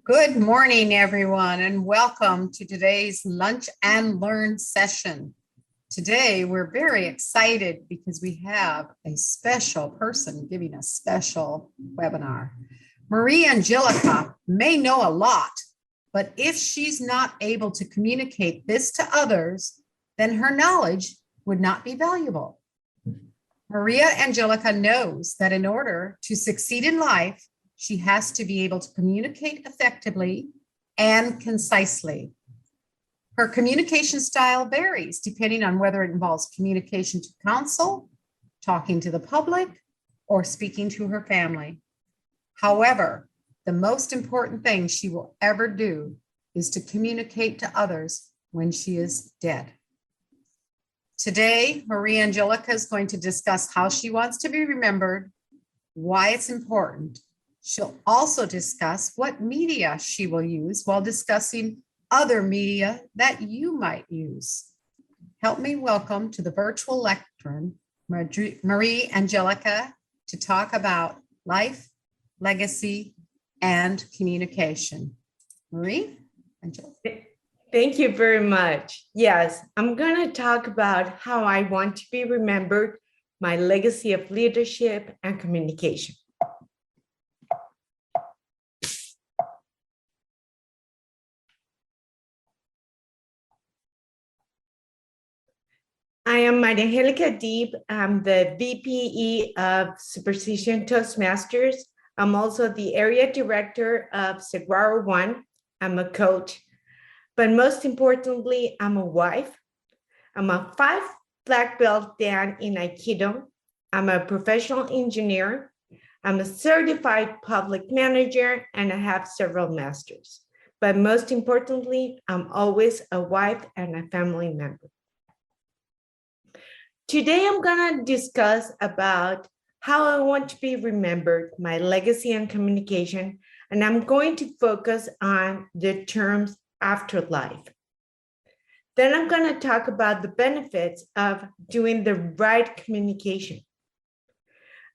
Good morning, everyone, and welcome to today's Lunch and Learn session. Today, we're very excited because we have a special person giving a special webinar. MariaAngelica may know a lot, but if she's not able to communicate this to others, then her knowledge would not be valuable. MariaAngelica knows that in order to succeed in life, she has to be able to communicate effectively and concisely. Her communication style varies depending on whether it involves communication to counsel, talking to the public, or speaking to her family. However, the most important thing she will ever do is to communicate to others when she is dead. Today, MariaAngelica is going to discuss how she wants to be remembered, why it's important. She'll also discuss what media she will use while discussing other media that you might use. Help me welcome to the virtual lectern, MariaAngelica, to talk about life, legacy, and communication. MariaAngelica. Thank you very much. Yes, I'm going to talk about how I want to be remembered, my legacy of leadership and communication. I am MariaAngelica Deeb. I'm the VPE of Superstition Toastmasters. I'm also the area director of Saguaro One. I'm a coach, but most importantly, I'm a wife. I'm a 5 black belt Dan in Aikido. I'm a professional engineer. I'm a certified public manager, and I have several masters. But most importantly, I'm always a wife and a family member. Today, I'm going to discuss about how I want to be remembered, my legacy and communication, and I'm going to focus on the terms afterlife. Then I'm going to talk about the benefits of doing the right communication.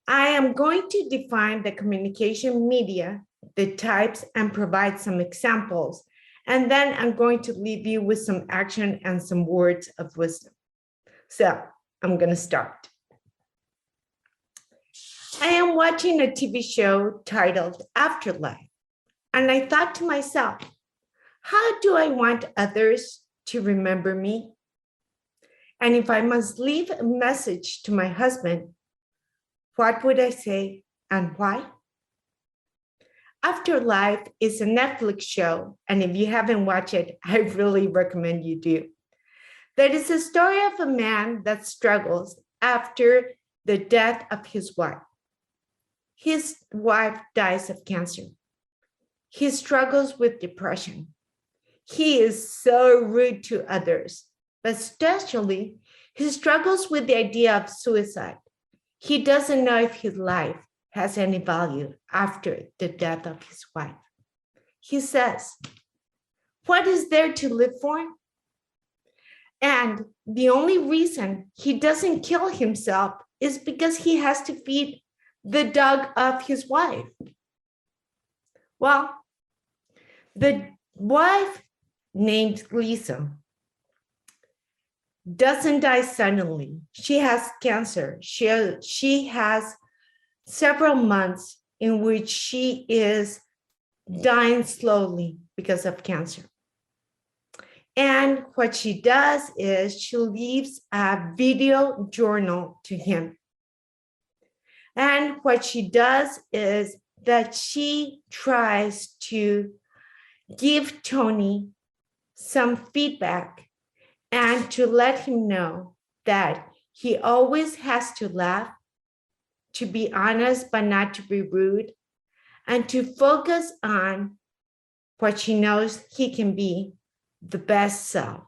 I am going to define the communication media, the types, and provide some examples. And then I'm going to leave you with some action and some words of wisdom. So I'm going to start. I am watching a TV show titled Afterlife, and I thought to myself, how do I want others to remember me? And if I must leave a message to my husband, what would I say and why? Afterlife is a Netflix show, and if you haven't watched it, I really recommend you do. That is a story of a man that struggles after the death of his wife. His wife dies of cancer. He struggles with depression. He is so rude to others, but especially he struggles with the idea of suicide. He doesn't know if his life has any value after the death of his wife. He says, what is there to live for? And the only reason he doesn't kill himself is because he has to feed the dog of his wife. Well, the wife named Lisa doesn't die suddenly. She has cancer. She has several months in which she is dying slowly because of cancer. And what she does is she leaves a video journal to him. And what she does is that she tries to give Tony some feedback and to let him know that he always has to laugh, to be honest, but not to be rude, and to focus on what she knows he can be, the best self.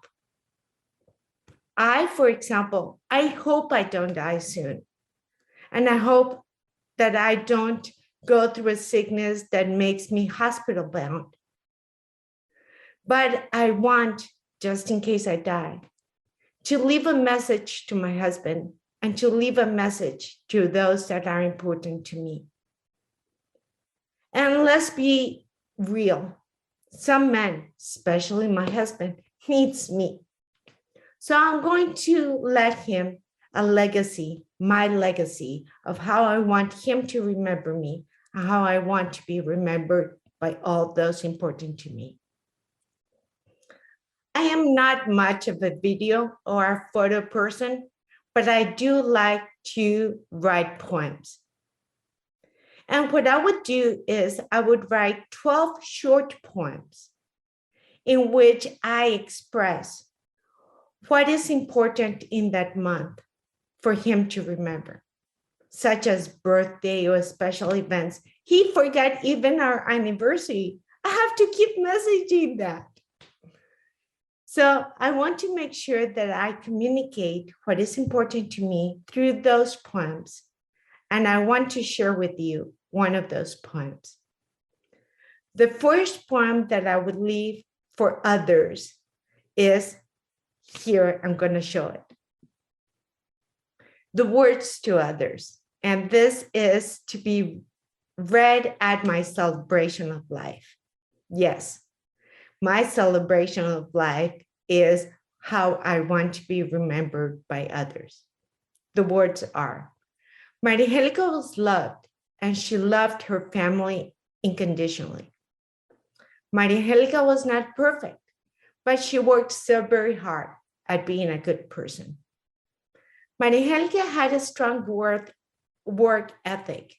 I, for example, I hope I don't die soon. And I hope that I don't go through a sickness that makes me hospital bound. But I want, just in case I die, to leave a message to my husband and to leave a message to those that are important to me. And let's be real. Some men, especially my husband, needs me. So I'm going to let him a legacy, my legacy of how I want him to remember me and how I want to be remembered by all those important to me. I am not much of a video or a photo person, but I do like to write poems. And what I would do is I would write 12 short poems in which I express what is important in that month for him to remember, such as birthday or special events. He forgot even our anniversary. I have to keep messaging that. So I want to make sure that I communicate what is important to me through those poems. And I want to share with you one of those poems. The first poem that I would leave for others is here. I'm going to show it. The words to others. And this is to be read at my celebration of life. Yes, my celebration of life is how I want to be remembered by others. The words are, MariaAngelica was loved, and she loved her family unconditionally. MariaAngelica was not perfect, but she worked so very hard at being a good person. MariaAngelica had a strong work ethic,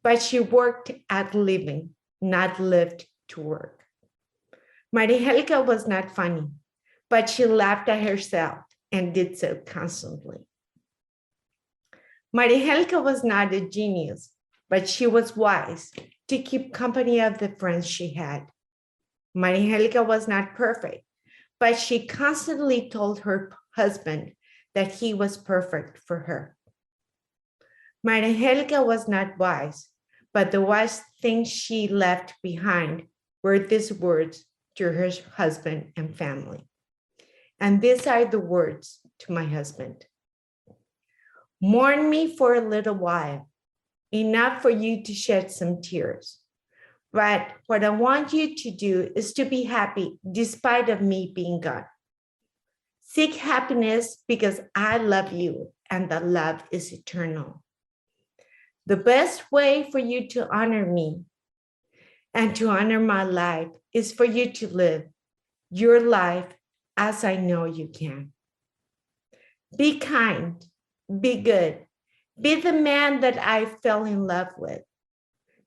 but she worked at living, not lived to work. MariaAngelica was not funny, but she laughed at herself and did so constantly. MariaAngelica was not a genius, but she was wise to keep company of the friends she had. MariaAngelica was not perfect, but she constantly told her husband that he was perfect for her. MariaAngelica was not wise, but the wise things she left behind were these words to her husband and family. And these are the words to my husband. Mourn me for a little while, enough for you to shed some tears. But what I want you to do is to be happy despite of me being gone. Seek happiness because I love you and the love is eternal. The best way for you to honor me and to honor my life is for you to live your life as I know you can. Be kind, be good, be the man that I fell in love with.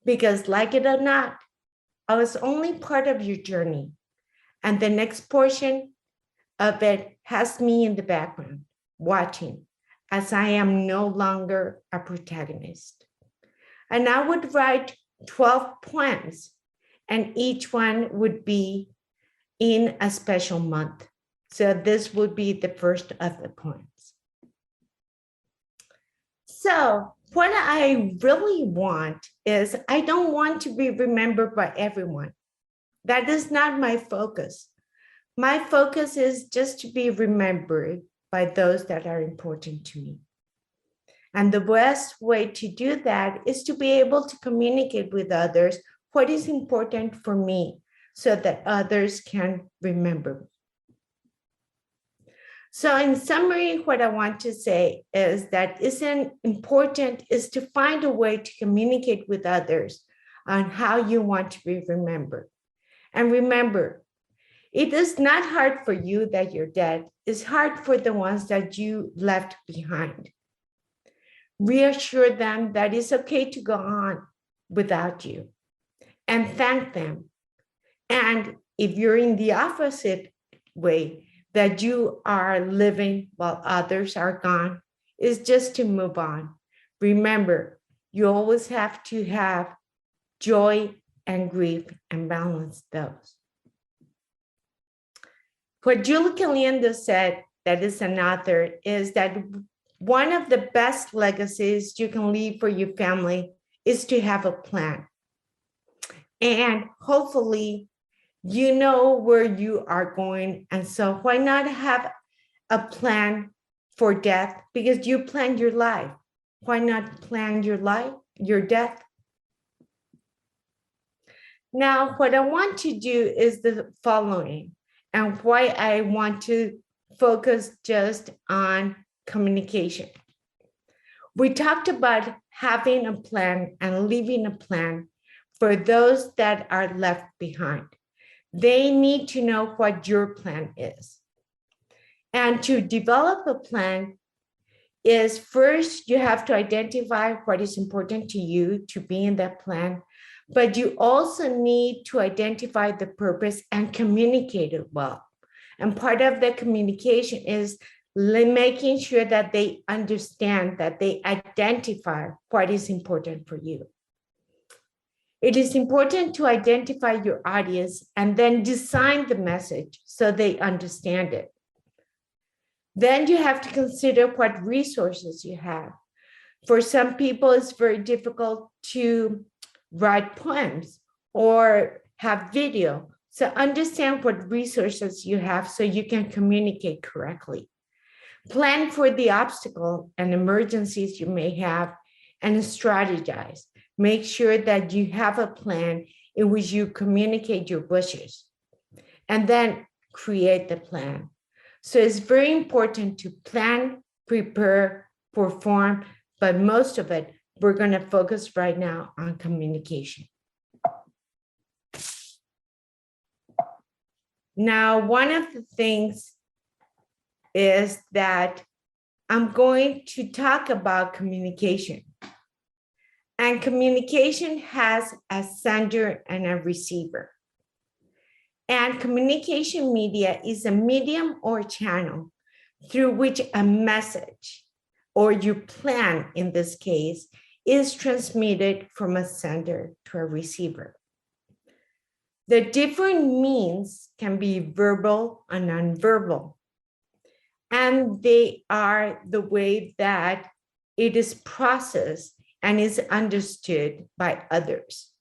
Because like it or not, I was only part of your journey. And the next portion of it has me in the background, watching, as I am no longer a protagonist. And I would write 12 poems, and each one would be in a special month. So this would be the first of the poems. So what I really want is, I don't want to be remembered by everyone. That is not my focus. My focus is just to be remembered by those that are important to me. And the best way to do that is to be able to communicate with others what is important for me so that others can remember me. So in summary, what I want to say is that isn't important is to find a way to communicate with others on how you want to be remembered. And remember, it is not hard for you that you're dead. It's hard for the ones that you left behind. Reassure them that it's okay to go on without you and thank them. And if you're in the opposite way, that you are living while others are gone, is just to move on. Remember, you always have to have joy and grief and balance those. What Julie Caliendo said, that is an author, is that one of the best legacies you can leave for your family is to have a plan. And hopefully, you know where you are going. And so why not have a plan for death because you planned your life. Why not plan your life, your death? Now, what I want to do is the following, and why I want to focus just on communication. We talked about having a plan and leaving a plan for those that are left behind. They need to know what your plan is. And to develop a plan is first, you have to identify what is important to you to be in that plan, but you also need to identify the purpose and communicate it well. And part of the communication is making sure that they understand, that they identify what is important for you. It is important to identify your audience and then design the message so they understand it. Then you have to consider what resources you have. For some people, it's very difficult to write poems or have video. So understand what resources you have so you can communicate correctly. Plan for the obstacle and emergencies you may have and strategize. Make sure that you have a plan in which you communicate your wishes and then create the plan. So it's very important to plan, prepare, perform, but most of it, we're going to focus right now on communication. Now, one of the things is that I'm going to talk about communication. And communication has a sender and a receiver. And communication media is a medium or channel through which a message, or your plan in this case, is transmitted from a sender to a receiver. The different means can be verbal and nonverbal. And they are the way that it is processed and is understood by others.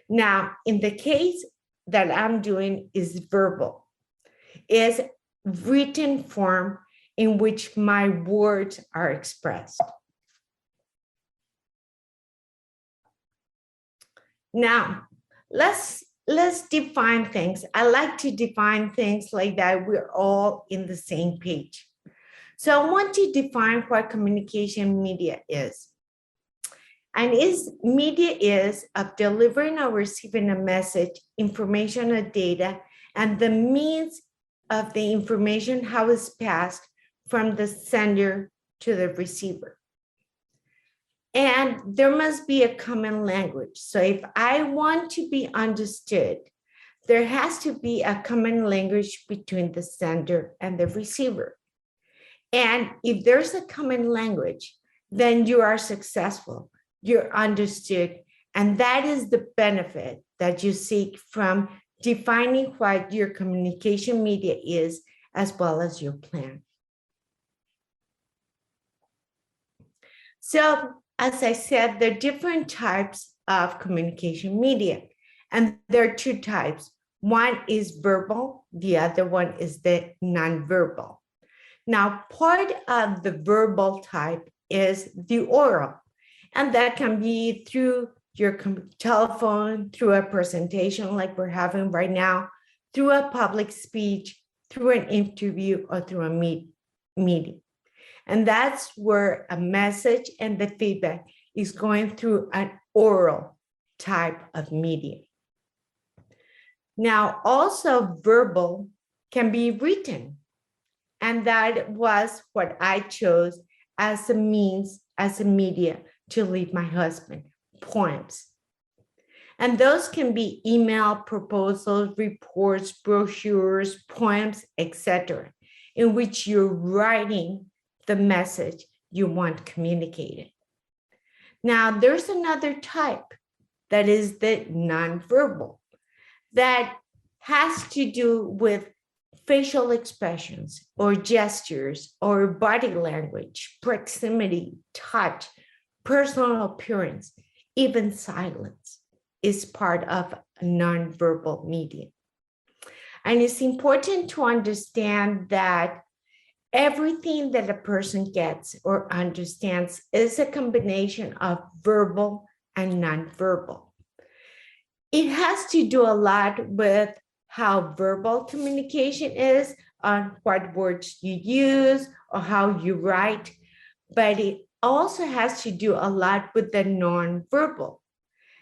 Now, in the case that I'm doing is verbal, is written form in which my words are expressed. Now, let's define things. I like to define things like that we're all in the same page. So I want to define what communication media is. And media is of delivering or receiving a message, information, or data, and the means of the information, how it's passed from the sender to the receiver. And there must be a common language. So if I want to be understood, there has to be a common language between the sender and the receiver. And if there's a common language, then you are successful. You're understood, and that is the benefit that you seek from defining what your communication media is, as well as your plan. So, as I said, there are different types of communication media, and there are two types. One is verbal, the other one is the nonverbal. Now, part of the verbal type is the oral. And that can be through your telephone, through a presentation like we're having right now, through a public speech, through an interview, or through a meeting. And that's where a message and the feedback is going through an oral type of medium. Now, also verbal can be written. And that was what I chose as a means, as a media to leave my husband, poems. And those can be email proposals, reports, brochures, poems, etc., in which you're writing the message you want communicated. Now, there's another type that is the nonverbal that has to do with facial expressions or gestures or body language, proximity, touch, personal appearance, even silence is part of a nonverbal medium. And it's important to understand that Everything that a person gets or understands is a combination of verbal and nonverbal. It has to do a lot with how verbal communication is, on what words you use or how you write, but it also has to do a lot with the nonverbal.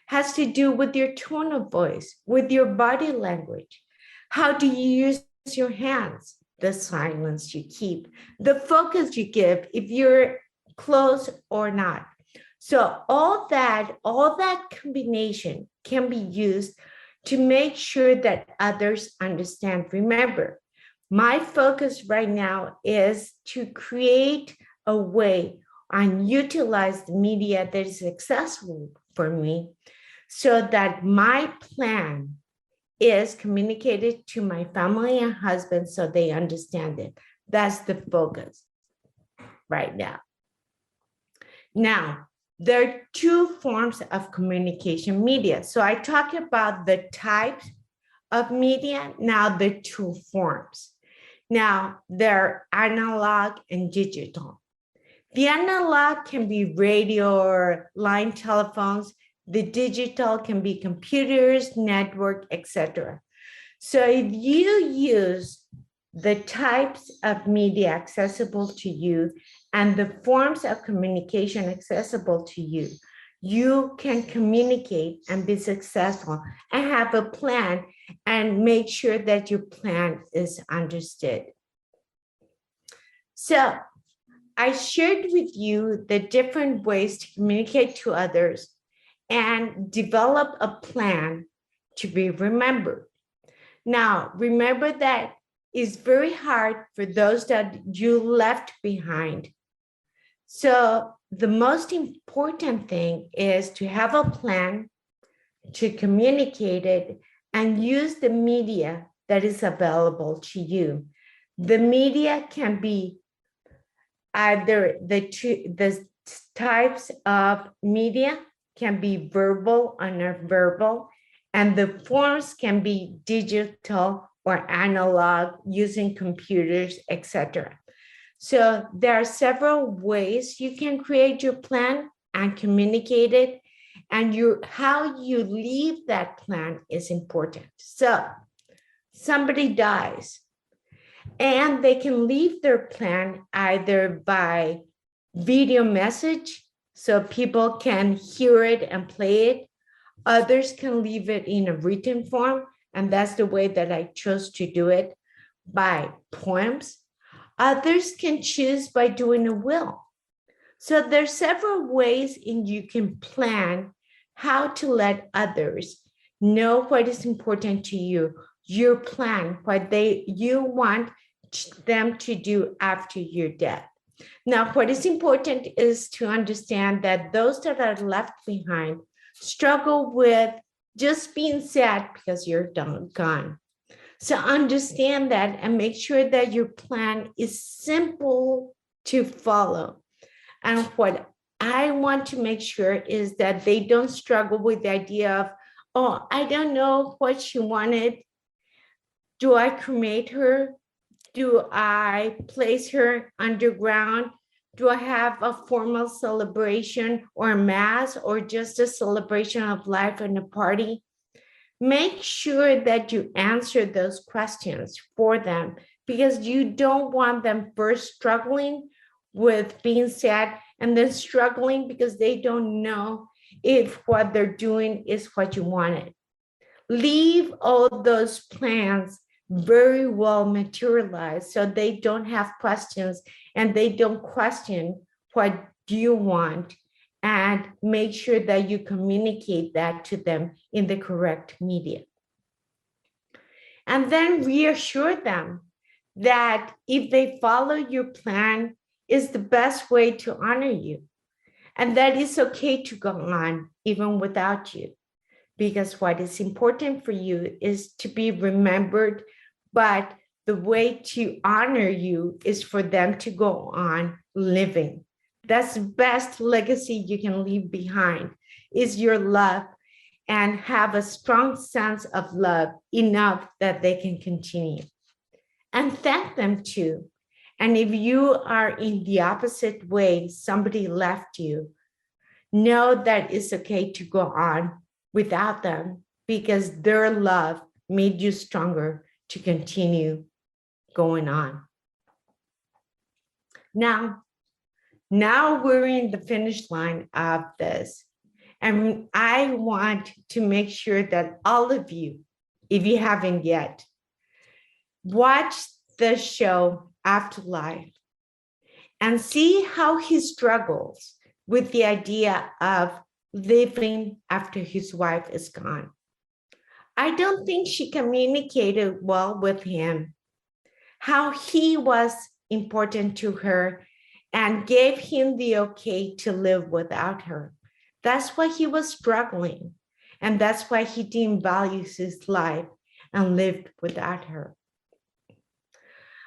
Has to do with your tone of voice, with your body language. How do you use your hands? The silence you keep, the focus you give, if you're close or not. So all that combination can be used to make sure that others understand. Remember, my focus right now is to create a way and utilize the media that is accessible for me so that my plan is communicated to my family and husband so they understand it. That's the focus right now. Now, there are two forms of communication media. So I talk about the types of media, now the two forms. Now, they're analog and digital. The analog can be radio or line telephones. The digital can be computers, network, etc. So if you use the types of media accessible to you and the forms of communication accessible to you, you can communicate and be successful and have a plan and make sure that your plan is understood. So I shared with you the different ways to communicate to others and develop a plan to be remembered. Now, remember that it's very hard for those that you left behind. So the most important thing is to have a plan, to communicate it, and use the media that is available to you. The media can be either the types of media can be verbal or nonverbal, and the forms can be digital or analog using computers, etc. So there are several ways you can create your plan and communicate it, and how you leave that plan is important. So somebody dies, and they can leave their plan either by video message, so people can hear it and play it. Others can leave it in a written form, and that's the way that I chose to do it, by poems. Others can choose by doing a will. So there's several ways you can plan how to let others know what is important to you, your plan, what you want them to do after your death. Now, what is important is to understand that those that are left behind struggle with just being sad because you're gone. So understand that and make sure that your plan is simple to follow. And what I want to make sure is that they don't struggle with the idea of, oh, I don't know what she wanted. Do I cremate her? Do I place her underground? Do I have a formal celebration or mass or just a celebration of life and a party? Make sure that you answer those questions for them, because you don't want them first struggling with being sad and then struggling because they don't know if what they're doing is what you wanted. Leave all those plans very well materialized so they don't have questions and they don't question what do you want, and make sure that you communicate that to them in the correct media. And then reassure them that if they follow your plan, is the best way to honor you, and that it's okay to go on even without you, because what is important for you is to be remembered, but the way to honor you is for them to go on living. That's the best legacy you can leave behind, is your love, and have a strong sense of love enough that they can continue. And thank them too. And if you are in the opposite way, somebody left you, know that it's okay to go on without them because their love made you stronger to continue going on. Now we're in the finish line of this. And I want to make sure that all of you, if you haven't yet, watch the show Afterlife and see how he struggles with the idea of living after his wife is gone. I don't think she communicated well with him, how he was important to her and gave him the okay to live without her. That's why he was struggling. And that's why he didn't value his life and lived without her.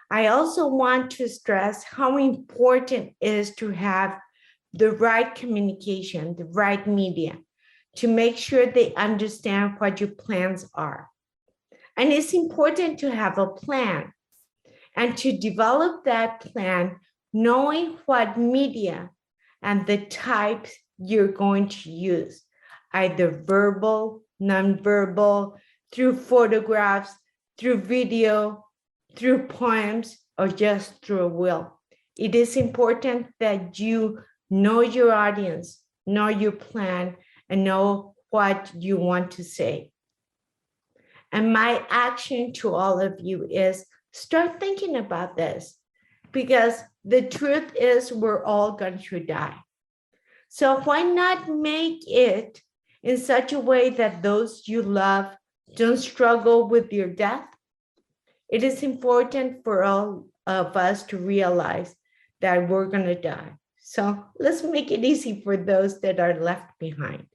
I also want to stress how important it is to have the right communication, the right media, to make sure they understand what your plans are. And it's important to have a plan and to develop that plan, knowing what media and the types you're going to use, either verbal, nonverbal, through photographs, through video, through poems, or just through a will. It is important that you know your audience, know your plan, and know what you want to say. And my action to all of you is start thinking about this, because the truth is we're all going to die. So why not make it in such a way that those you love don't struggle with your death? It is important for all of us to realize that we're going to die. So let's make it easy for those that are left behind.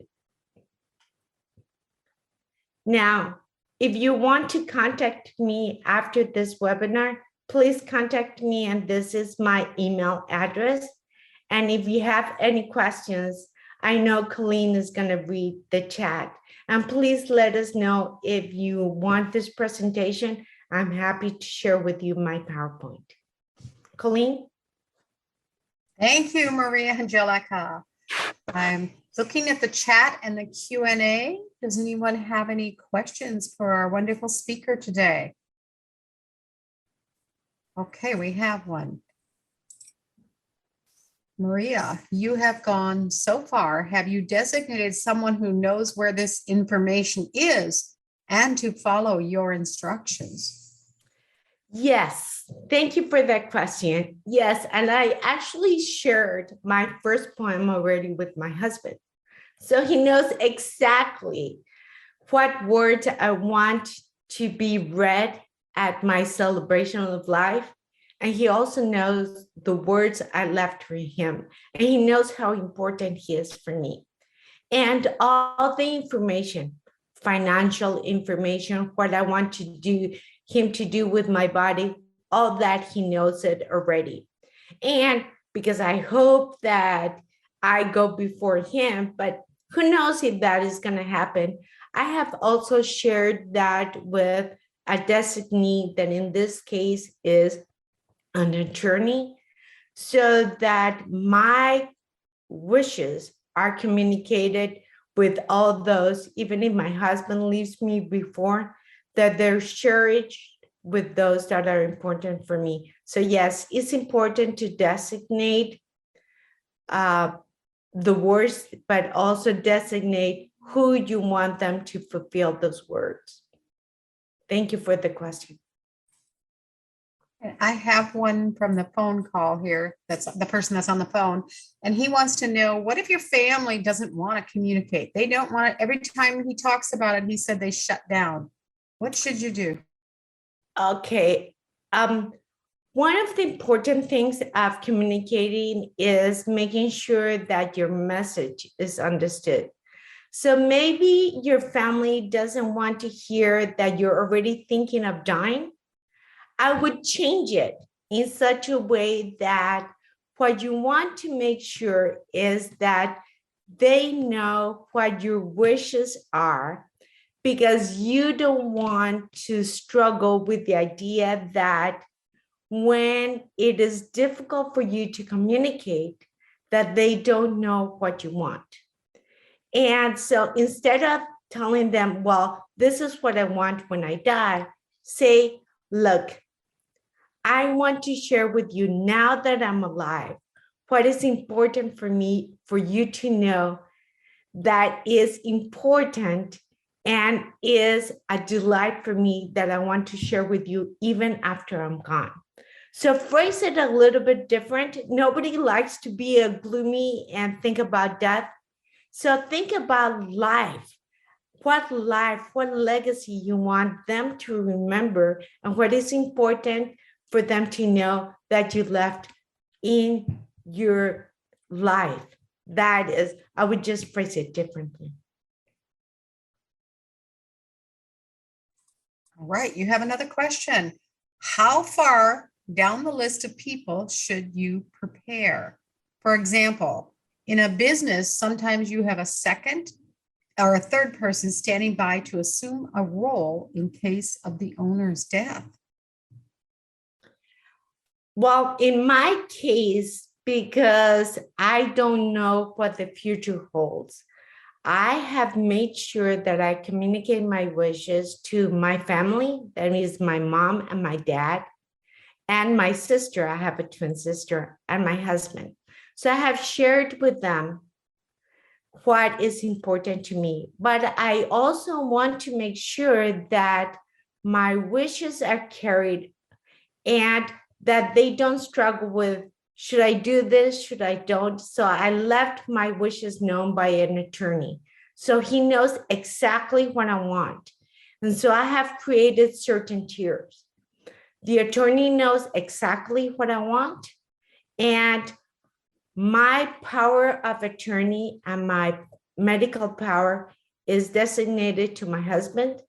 Now, if you want to contact me after this webinar, please contact me, and this is my email address. And if you have any questions, I know Colleen is going to read the chat. And please let us know if you want this presentation. I'm happy to share with you my PowerPoint. Colleen? Thank you, MariaAngelica. I'm looking at the chat and the Q&A. Does anyone have any questions for our wonderful speaker today? Okay, we have one. Maria, you have gone so far. Have you designated someone who knows where this information is and to follow your instructions? Yes, thank you for that question. Yes, and I actually shared my first poem already with my husband. So he knows exactly what words I want to be read at my celebration of life. And he also knows the words I left for him. And he knows how important he is for me. And all the information, financial information, what I want to do, him to do with my body, all that he knows it already. And because I hope that I go before him, but who knows if that is going to happen. I have also shared that with a designee that in this case is an attorney, so that my wishes are communicated with all those, even if my husband leaves me before, that they're shared with those that are important for me. So yes, it's important to designate the words, but also designate who you want them to fulfill those words. Thank you for the question. I have one from the phone call here. That's the person that's on the phone. And he wants to know, what if your family doesn't want to communicate? They don't want it. Every time he talks about it, he said they shut down. What should you do? Okay. One of the important things of communicating is making sure that your message is understood. So maybe your family doesn't want to hear that you're already thinking of dying. I would change it in such a way that what you want to make sure is that they know what your wishes are, because you don't want to struggle with the idea that when it is difficult for you to communicate that they don't know what you want. And so instead of telling them, well, this is what I want when I die, say, look, I want to share with you now that I'm alive, what is important for me, for you to know that is important and is a delight for me that I want to share with you even after I'm gone. So phrase it a little bit different. Nobody likes to be a gloomy and think about death. So think about life, what legacy you want them to remember, and what is important for them to know that you left in your life. That is, I would just phrase it differently. All right, you have another question. How far down the list of people should you prepare? For example, in a business, sometimes you have a second or a third person standing by to assume a role in case of the owner's death. Well, in my case, because I don't know what the future holds, I have made sure that I communicate my wishes to my family, that is my mom and my dad, and my sister. I have a twin sister, and my husband. So I have shared with them what is important to me. But I also want to make sure that my wishes are carried and that they don't struggle with, should I do this? Should I don't? So I left my wishes known by an attorney. So he knows exactly what I want. And so I have created certain tiers. The attorney knows exactly what I want. And my power of attorney and my medical power is designated to my husband.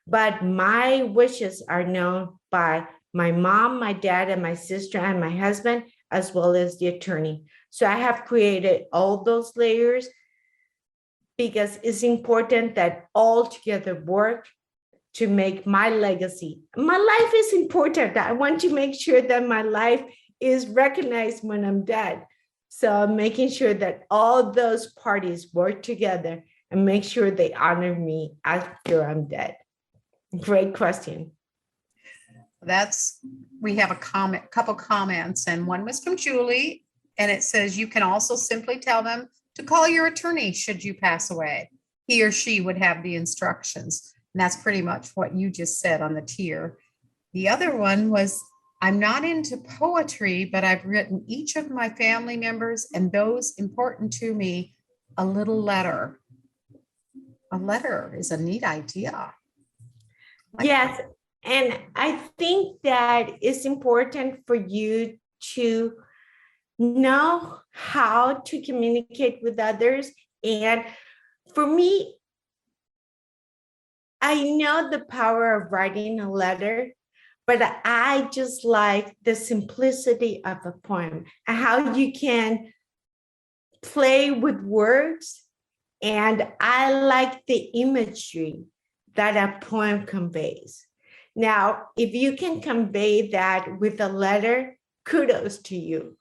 But my wishes are known by my mom, my dad, and my sister, and my husband, as well as the attorney. So I have created all those layers because it's important that all together work to make my legacy. My life is important. I want to make sure that my life is recognized when I'm dead. So I'm making sure that all those parties work together and make sure they honor me after I'm dead. Great question. We have a couple comments, and one was from Julie, and it says you can also simply tell them to call your attorney should you pass away. He or she would have the instructions. And that's pretty much what you just said on the tier. The other one was, I'm not into poetry, but I've written each of my family members and those important to me a little letter. A letter is a neat idea. Yes, and I think that it's important for you to know how to communicate with others. And for me, I know the power of writing a letter, but I just like the simplicity of a poem and how you can play with words. And I like the imagery that a poem conveys. Now, if you can convey that with a letter, kudos to you.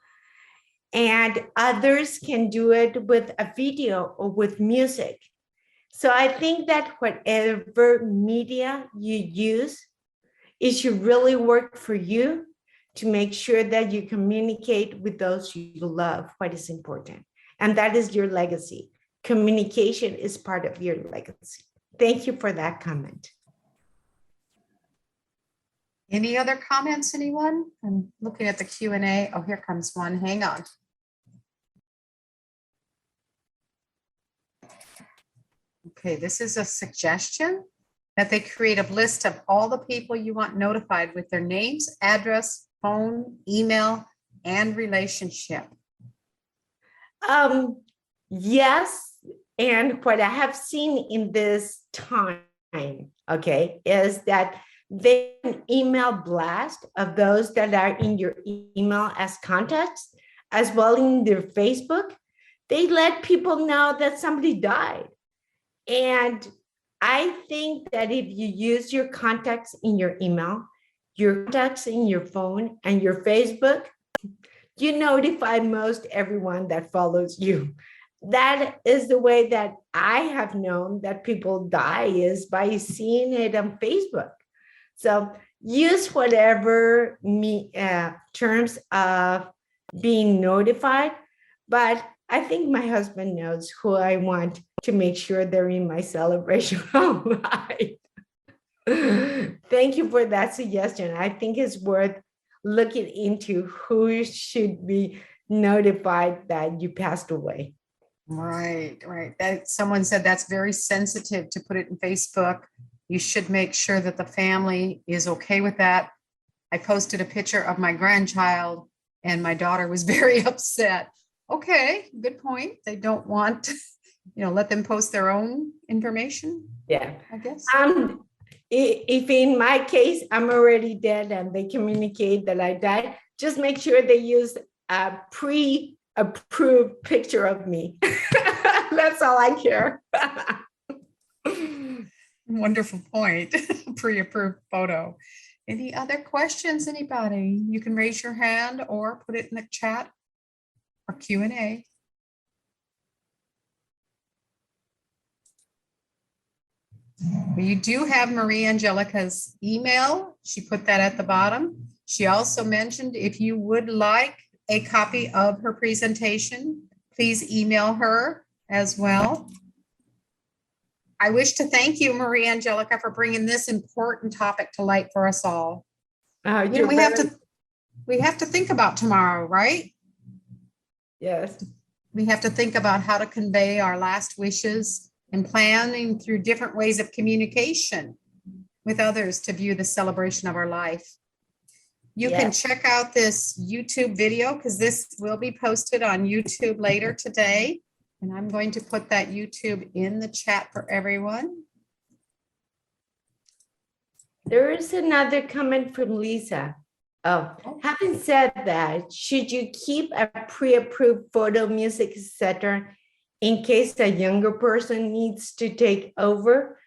And others can do it with a video or with music. So I think that whatever media you use, it should really work for you to make sure that you communicate with those you love what is important. And that is your legacy. Communication is part of your legacy. Thank you for that comment. Any other comments, anyone? I'm looking at the Q&A. Oh, here comes one. Hang on. Okay, this is a suggestion that they create a list of all the people you want notified with their names, address, phone, email, and relationship. Yes, and what I have seen in this time, okay, is that they email blast of those that are in your email as contacts, as well in their Facebook. They let people know that somebody died. And I think that if you use your contacts in your email, your contacts in your phone and your Facebook, you notify most everyone that follows you. That is the way that I have known that people die, is by seeing it on Facebook. So use whatever terms of being notified, but I think my husband knows who I want to make sure they're in my celebration of life. Thank you for that suggestion. I think it's worth looking into who should be notified that you passed away. Right, right. That someone said that's very sensitive to put it in Facebook. You should make sure that the family is okay with that. I posted a picture of my grandchild and my daughter was very upset. Okay, good point. They don't want, let them post their own information, Yeah. I guess. If in my case, I'm already dead and they communicate that I died, just make sure they use a pre-approved picture of me. That's all I care. Wonderful point. Pre-approved photo. Any other questions, anybody? You can raise your hand or put it in the chat or Q&A. You do have MariaAngelica's email. She put that at the bottom. She also mentioned if you would like a copy of her presentation, please email her as well. I wish to thank you, MariaAngelica, for bringing this important topic to light for us all. We have to think about tomorrow, right? Yes. We have to think about how to convey our last wishes and planning through different ways of communication with others to view the celebration of our life. You can check out this YouTube video because this will be posted on YouTube later today. And I'm going to put that YouTube in the chat for everyone. There is another comment from Lisa. Oh, having said that, should you keep a pre-approved photo, music, etc., in case a younger person needs to take over?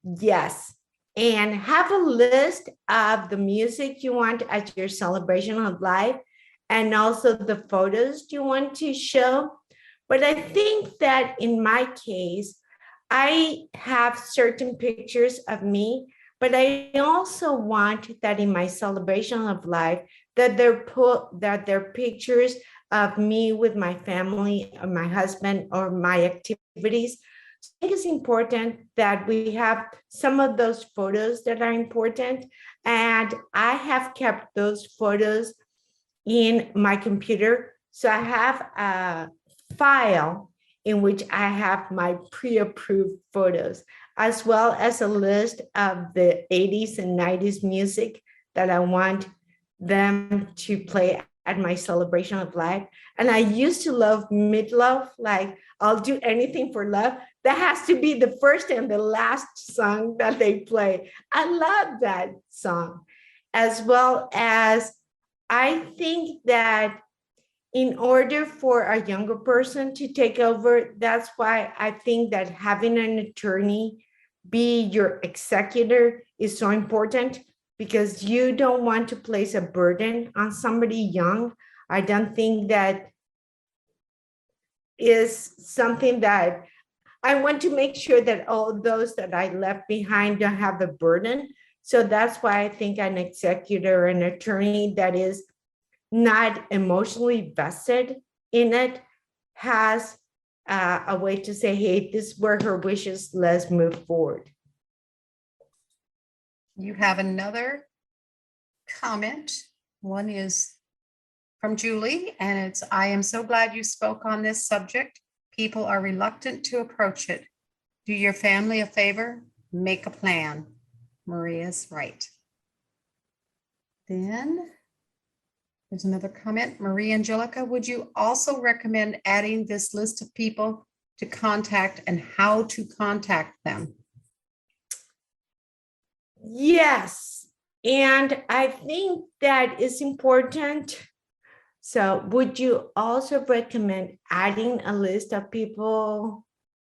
Yes. And have a list of the music you want at your celebration of life and also the photos you want to show. But I think that in my case, I have certain pictures of me, but I also want that in my celebration of life, that they're pictures of me with my family or my husband or my activities. So I think it's important that we have some of those photos that are important. And I have kept those photos in my computer. So I have a file in which I have my pre-approved photos, as well as a list of the 80s and 90s music that I want them to play at my celebration of life. And I used to love Midlove, like I'll do anything for love. That has to be the first and the last song that they play. I love that song, as well as I think that in order for a younger person to take over, that's why I think that having an attorney be your executor is so important, because you don't want to place a burden on somebody young. I don't think that is something that I want to make sure that all those that I left behind don't have the burden. So that's why I think an executor, an attorney that is not emotionally vested in it, has a way to say, hey, this were her wishes, let's move forward. You have another comment. One is from Julie, and it's, I am so glad you spoke on this subject. People are reluctant to approach it. Do your family a favor, make a plan. Maria's right. Then there's another comment. MariaAngelica, would you also recommend adding this list of people to contact and how to contact them? Yes, and I think that is important. So would you also recommend adding a list of people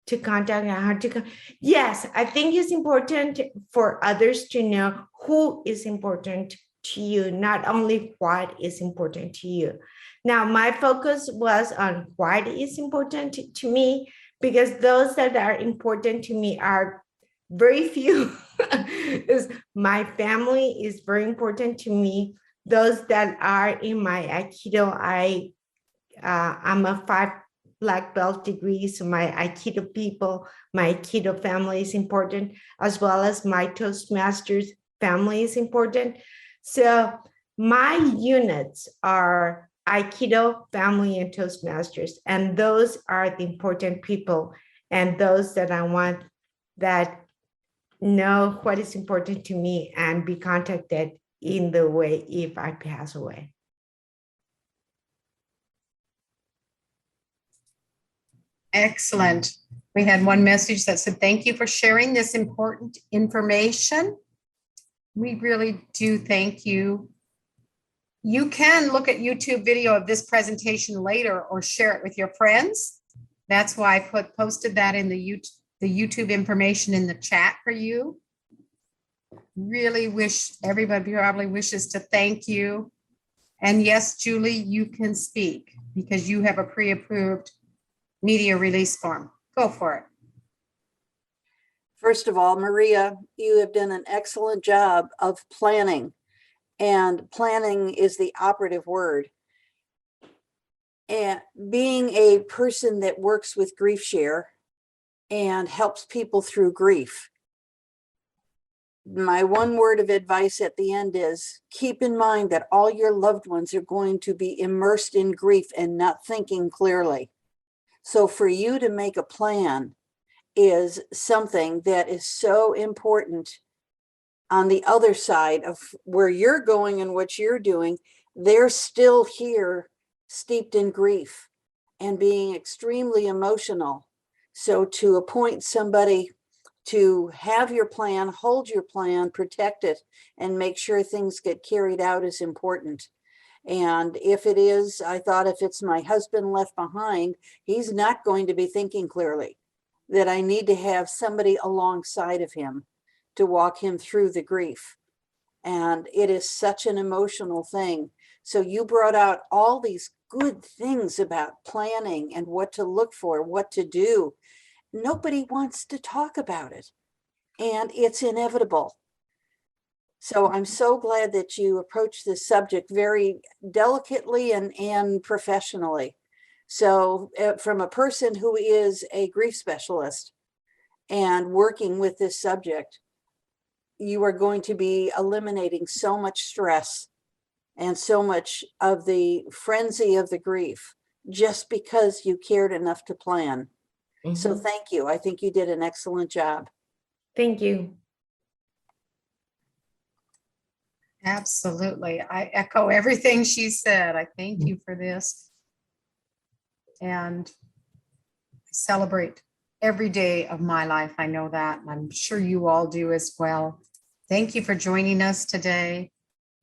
to contact and how to yes, I think it's important for others to know who is important to you, not only what is important to you. Now, my focus was on what is important to me, because those that are important to me are very few. My family is very important to me. Those that are in my Aikido, I'm a 5 black belt degree, so my Aikido people, my Aikido family is important, as well as my Toastmasters family is important. So my units are Aikido, family, and Toastmasters, and those are the important people, and those that I want that know what is important to me and be contacted in the way if I pass away. Excellent. We had one message that said, thank you for sharing this important information. We really do thank you. You can look at YouTube video of this presentation later or share it with your friends. That's why I posted that in the YouTube information in the chat for you. Really wish everybody probably wishes to thank you. And yes, Julie, you can speak because you have a pre-approved media release form. Go for it. First of all, Maria, you have done an excellent job of planning, and planning is the operative word. And being a person that works with Grief Share and helps people through grief, my one word of advice at the end is keep in mind that all your loved ones are going to be immersed in grief and not thinking clearly. So for you to make a plan is something that is so important. On the other side of where you're going and what you're doing, they're still here steeped in grief and being extremely emotional. So to appoint somebody to have your plan, hold your plan, protect it, and make sure things get carried out is important. And if it is, I thought if it's my husband left behind, he's not going to be thinking clearly, that I need to have somebody alongside of him to walk him through the grief. And it is such an emotional thing. So you brought out all these good things about planning and what to look for, what to do. Nobody wants to talk about it, and it's inevitable. So I'm so glad that you approach this subject very delicately and professionally. So from a person who is a grief specialist and working with this subject, you are going to be eliminating so much stress and so much of the frenzy of the grief just because you cared enough to plan. Mm-hmm. So thank you. I think you did an excellent job. Thank you. Absolutely. I echo everything she said. I thank you for this. And I celebrate every day of my life. I know that, and I'm sure you all do as well. Thank you for joining us today.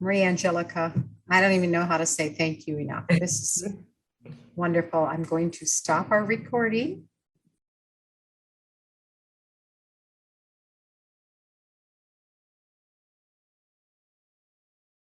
MariaAngelica, I don't even know how to say thank you enough. This is wonderful. I'm going to stop our recording.